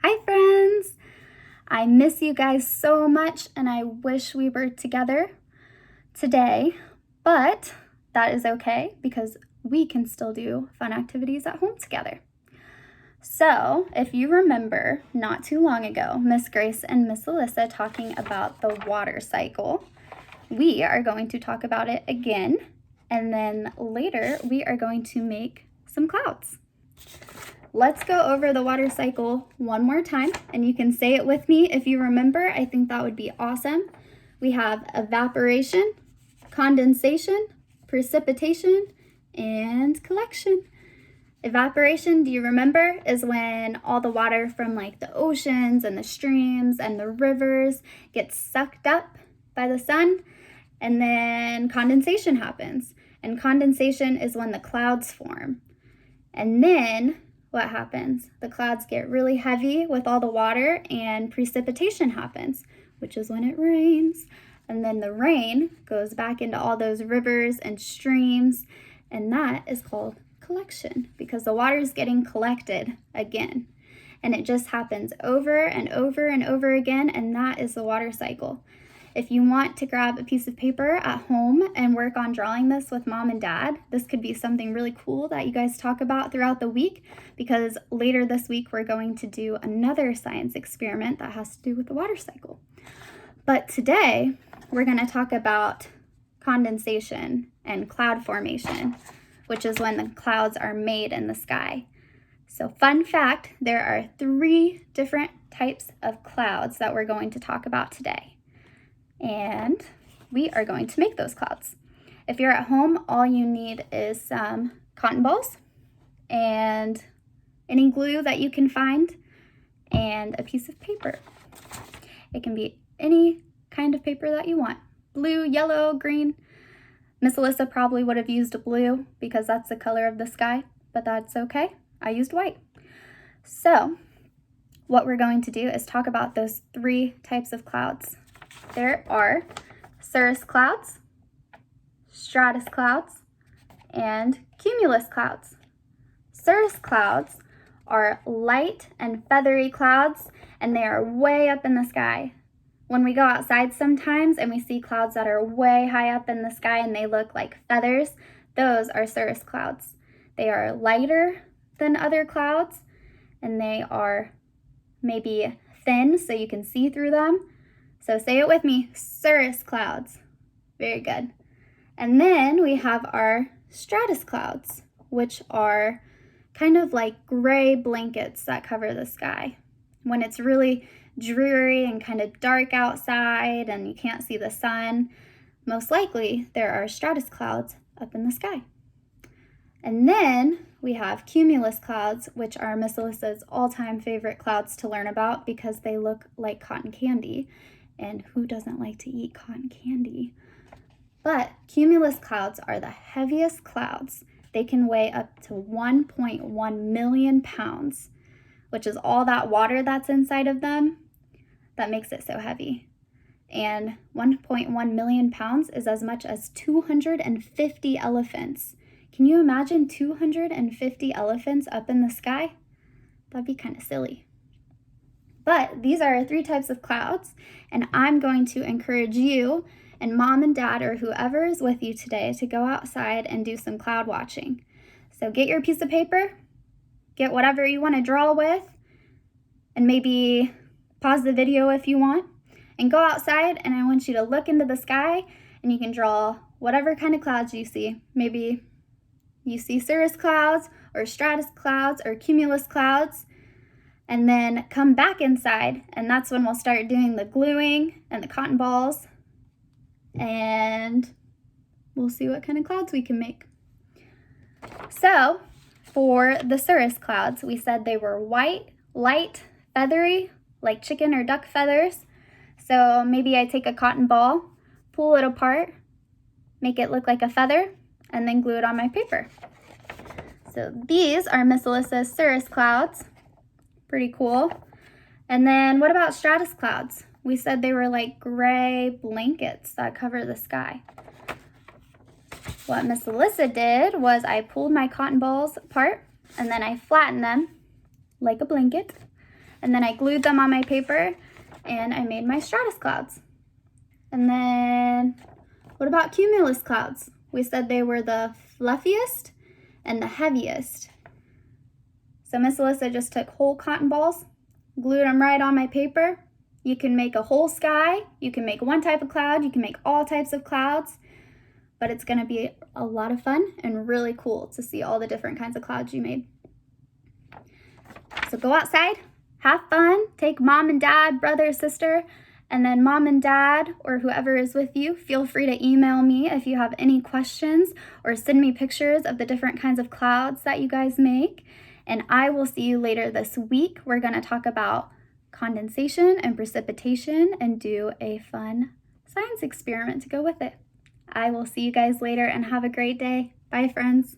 Hi friends! I miss you guys so much and I wish we were together today, but that is okay because we can still do fun activities at home together. So, if you remember, not too long ago, Miss Grace and Miss Alyssa talking about the water cycle. We are going to talk about it again, and then later we are going to make some clouds. Let's go over the water cycle one more time, and you can say it with me if you remember. I think that would be awesome. We have evaporation, condensation, precipitation, and collection. Evaporation, do you remember, is when all the water from like the oceans and the streams and the rivers gets sucked up by the sun, and then condensation happens. And condensation is when the clouds form. And then what happens? The clouds get really heavy with all the water and precipitation happens, which is when it rains. And then the rain goes back into all those rivers and streams, and that is called collection because the water is getting collected again. And it just happens over and over and over again, and that is the water cycle. If you want to grab a piece of paper at home and work on drawing this with mom and dad, this could be something really cool that you guys talk about throughout the week, because later this week we're going to do another science experiment that has to do with the water cycle. But today we're going to talk about condensation and cloud formation, which is when the clouds are made in the sky. So fun fact, there are 3 different types of clouds that we're going to talk about today. And we are going to make those clouds. If you're at home, all you need is some cotton balls and any glue that you can find and a piece of paper. It can be any kind of paper that you want. Blue, yellow, green. Miss Alyssa probably would have used blue because that's the color of the sky, but that's okay. I used white. So what we're going to do is talk about those 3 types of clouds. There are cirrus clouds, stratus clouds, and cumulus clouds. Cirrus clouds are light and feathery clouds, and they are way up in the sky. When we go outside sometimes and we see clouds that are way high up in the sky and they look like feathers, those are cirrus clouds. They are lighter than other clouds, and they are maybe thin so you can see through them. So say it with me, cirrus clouds. Very good. And then we have our stratus clouds, which are kind of like gray blankets that cover the sky. When it's really dreary and kind of dark outside and you can't see the sun, most likely there are stratus clouds up in the sky. And then we have cumulus clouds, which are Miss Alyssa's all-time favorite clouds to learn about because they look like cotton candy. And who doesn't like to eat cotton candy? But cumulus clouds are the heaviest clouds. They can weigh up to 1.1 million pounds, which is all that water that's inside of them that makes it so heavy. And 1.1 million pounds is as much as 250 elephants. Can you imagine 250 elephants up in the sky? That'd be kind of silly. But these are 3 types of clouds, and I'm going to encourage you and mom and dad or whoever is with you today to go outside and do some cloud watching. So get your piece of paper, get whatever you want to draw with, and maybe pause the video if you want, and go outside, and I want you to look into the sky, and you can draw whatever kind of clouds you see. Maybe you see cirrus clouds or stratus clouds or cumulus clouds. And then come back inside, and that's when we'll start doing the gluing and the cotton balls, and we'll see what kind of clouds we can make. So for the cirrus clouds, we said they were white, light, feathery, like chicken or duck feathers. So maybe I take a cotton ball, pull it apart, make it look like a feather, and then glue it on my paper. So these are Miss Alyssa's cirrus clouds. Pretty cool. And then what about stratus clouds? We said they were like gray blankets that cover the sky. What Miss Alyssa did was I pulled my cotton balls apart and then I flattened them like a blanket. And then I glued them on my paper and I made my stratus clouds. And then what about cumulus clouds? We said they were the fluffiest and the heaviest. So Miss Alyssa just took whole cotton balls, glued them right on my paper. You can make a whole sky, you can make one type of cloud, you can make all types of clouds, but it's gonna be a lot of fun and really cool to see all the different kinds of clouds you made. So go outside, have fun, take mom and dad, brother, sister, and then mom and dad or whoever is with you, feel free to email me if you have any questions or send me pictures of the different kinds of clouds that you guys make. And I will see you later this week. We're gonna talk about condensation and precipitation and do a fun science experiment to go with it. I will see you guys later and have a great day. Bye, friends.